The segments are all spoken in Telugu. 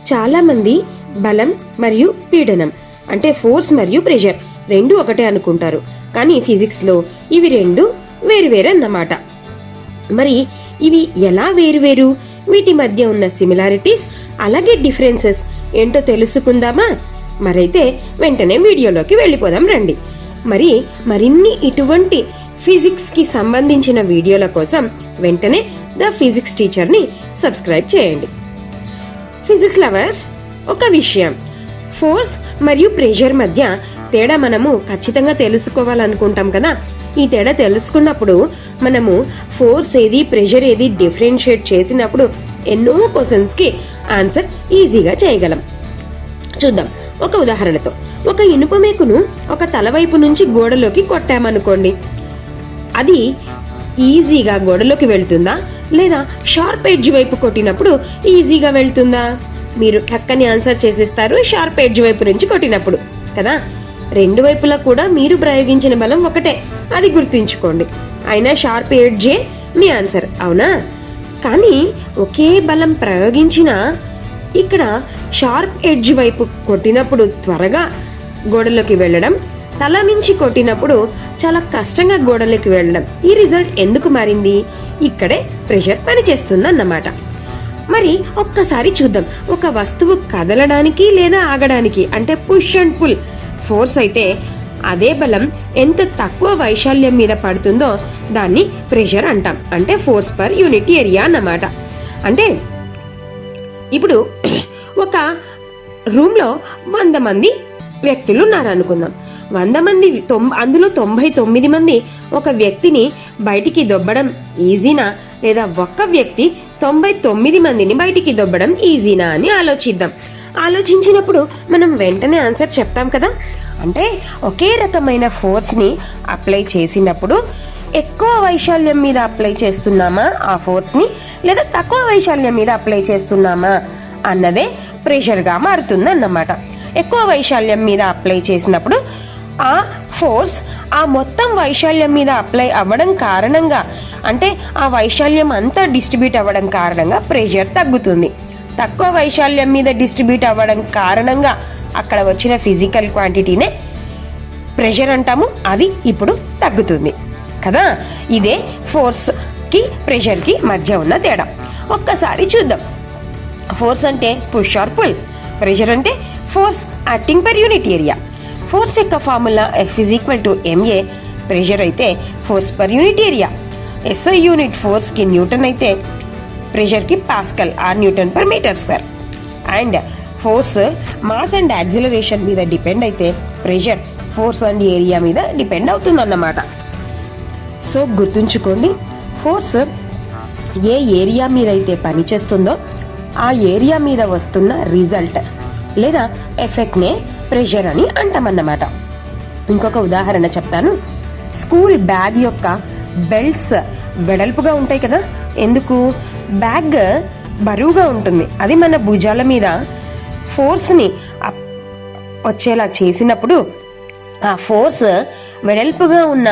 చాలా మంది బలం మరియు పీడనం అంటే ఫోర్స్ మరియు ప్రెషర్ రెండు ఒకటే అనుకుంటారు. కానీ ఫిజిక్స్ లో ఇవి రెండు వేరువేరు అన్నమాట. మరి ఇవి ఎలా వేరువేరు, వీటి మధ్య ఉన్న సిమిలారిటీస్ అలాగే డిఫరెన్సెస్ ఏంటో తెలుసుకుందామా? మరైతే వెంటనే వీడియోలోకి వెళ్ళిపోదాం రండి. మరిన్ని ఇటువంటి ఫిజిక్స్ కి సంబంధించిన వీడియోల కోసం వెంటనే ద ఫిజిక్స్ టీచర్ ని సబ్స్క్రైబ్ చేయండి. ఫిజిక్స్ లవర్స్, ఒక విషయం, ఫోర్స్ మరియు ప్రెషర్ మధ్య తేడా మనము ఖచ్చితంగా తెలుసుకోవాలనుకుంటాం కదా. ఈ తేడా తెలుసుకున్నప్పుడు మనము ఫోర్స్ ఏది ప్రెషర్ ఏది డిఫరెన్షియేట్ చేసినప్పుడు ఎన్నో క్వశ్చన్స్ కి ఆన్సర్ ఈజీగా చేయగలం. చూద్దాం ఒక ఉదాహరణతో. ఒక ఇనుప మేకును ఒక తలవైపు నుంచి గోడలోకి కొట్టామనుకోండి, అది ఈజీగా గోడలోకి వెళ్తుందా లేదా షార్ప్ ఎడ్జ్ వైపు కొట్టినప్పుడు ఈజీగా వెళ్తుందా? మీరు టక్కని ఆన్సర్ చేసేస్తారు షార్ప్ ఎడ్జ్ వైపు నుంచి కొట్టినప్పుడు కదా. రెండు వైపులా కూడా మీరు ప్రయోగించిన బలం ఒకటే, అది గుర్తుంచుకోండి. అయినా షార్ప్ ఎడ్జే మీ ఆన్సర్, అవునా? కానీ ఒకే బలం ప్రయోగించినా ఇక్కడ షార్ప్ ఎడ్జ్ వైపు కొట్టినప్పుడు త్వరగా గోడలోకి వెళ్ళడం, తల నుంచి కొట్టినప్పుడు చాలా కష్టంగా గోడలోకి వెళ్ళడం. ఈ రిజల్ట్ ఎందుకు మారింది? ఇక్కడే ప్రెషర్ పనిచేస్తుందన్నమాట. మరి ఒక్కసారి చూద్దాం. ఒక వస్తువు కదలడానికి లేదా ఆగడానికి అంటే పుష్ అండ్ పుల్ ఫోర్స్ అయితే అదే బలం ఎంత తక్కువ వైశాల్యం మీద పడుతుందో దాన్ని ప్రెషర్ అంటాం. అంటే ఫోర్స్ పర్ యూనిట్ ఏరియా అన్నమాట. అంటే ఇప్పుడు ఒక రూమ్ లో 100 మంది వ్యక్తులు ఉన్నారు అనుకుందాం. 100 మంది అందులో 99 మంది ఒక వ్యక్తిని బయటికి దొబ్బడం ఈజీనా లేదా ఒక్క వ్యక్తి 99 మందిని బయటికి దొబ్బడం ఈజీనా అని ఆలోచిద్దాం. ఆలోచించినప్పుడు మనం వెంటనే ఆన్సర్ చెప్తాం కదా. అంటే ఒకే రకమైన ఫోర్స్ ని అప్లై చేసినప్పుడు ఎక్కువ వైశాల్యం మీద అప్లై చేస్తున్నామా ఆ ఫోర్స్ ని, లేదా తక్కువ వైశాల్యం మీద అప్లై చేస్తున్నామా అన్నదే ప్రెషర్ గా మారుతుంది అన్నమాట. ఎక్కువ వైశాల్యం మీద అప్లై చేసినప్పుడు ఆ ఫోర్స్ ఆ మొత్తం వైశాల్యం మీద అప్లై అవ్వడం కారణంగా, అంటే ఆ వైశాల్యం అంతా డిస్ట్రిబ్యూట్ అవ్వడం కారణంగా ప్రెషర్ తగ్గుతుంది. తక్కువ వైశాల్యం మీద డిస్ట్రిబ్యూట్ అవ్వడం కారణంగా అక్కడ వచ్చిన ఫిజికల్ క్వాంటిటీనే ప్రెషర్ అంటాము. అది ఇప్పుడు తగ్గుతుంది కదా. ఇదే ఫోర్స్ కి ప్రెషర్ కి మధ్య ఉన్న తేడా. ఒక్కసారి చూద్దాం. ఫోర్స్ అంటే పుష్ ఆర్ పుల్, ప్రెషర్ అంటే force acting per unit area. Force యొక్క ఫార్ములా F = ma, ప్రెషర్ అయితే force per unit area. SI unit force కి న్యూటన్ అయితే ప్రెషర్ కి pascal, N per meter square. And force mass and acceleration మీద డిపెండ్ అయితే ప్రెషర్ ఫోర్స్ అండ్ ఏరియా మీద డిపెండ్ అవుతుంది అన్నమాట. సో గుర్తుంచుకోండి, ఫోర్స్ ఏ ఏరియా మీద అయితే పనిచేస్తుందో ఆ ఏరియా మీద వస్తున్న రిజల్ట్ లేదా ఎఫెక్ట్ నే ప్రెషర్ అని అంటామన్నమాట. ఇంకొక ఉదాహరణ చెప్తాను. స్కూల్ బ్యాగ్ యొక్క బెల్ట్స్ వెడల్పుగా ఉంటాయి కదా. ఎందుకు? బ్యాగ్ బరువుగా ఉంటుంది. అది మన భుజాల మీద ఫోర్స్ ని వచ్చేలా చేసినప్పుడు ఆ ఫోర్స్ వెడల్పుగా ఉన్న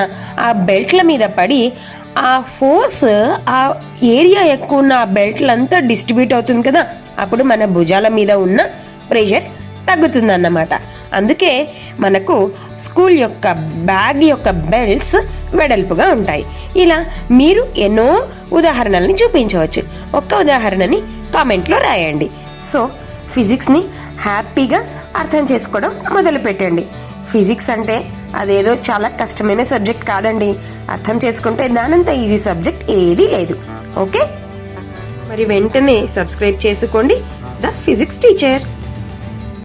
ఆ బెల్ట్ల మీద పడి ఆ ఫోర్స్ ఆ ఏరియా ఎక్కువ ఉన్న ఆ బెల్ట్లంతా డిస్ట్రిబ్యూట్ అవుతుంది కదా. అప్పుడు మన భుజాల మీద ఉన్న ప్రెషర్ తగ్గుతుంది అన్నమాట. అందుకే మనకు స్కూల్ యొక్క బ్యాగ్ యొక్క బెల్ట్స్ వెడల్పుగా ఉంటాయి. ఇలా మీరు ఎన్నో ఉదాహరణల్ని చూపించవచ్చు. ఒక్క ఉదాహరణని కామెంట్లో రాయండి. సో ఫిజిక్స్ ని హ్యాపీగా అర్థం చేసుకోవడం మొదలు పెట్టండి. ఫిజిక్స్ అంటే అదేదో చాలా కష్టమైన సబ్జెక్ట్ కాదండి. అర్థం చేసుకుంటే దానంత ఈజీ సబ్జెక్ట్ ఏదీ లేదు. ఓకే, మరి వెంటనే సబ్స్క్రైబ్ చేసుకోండి ద ఫిజిక్స్ టీచర్.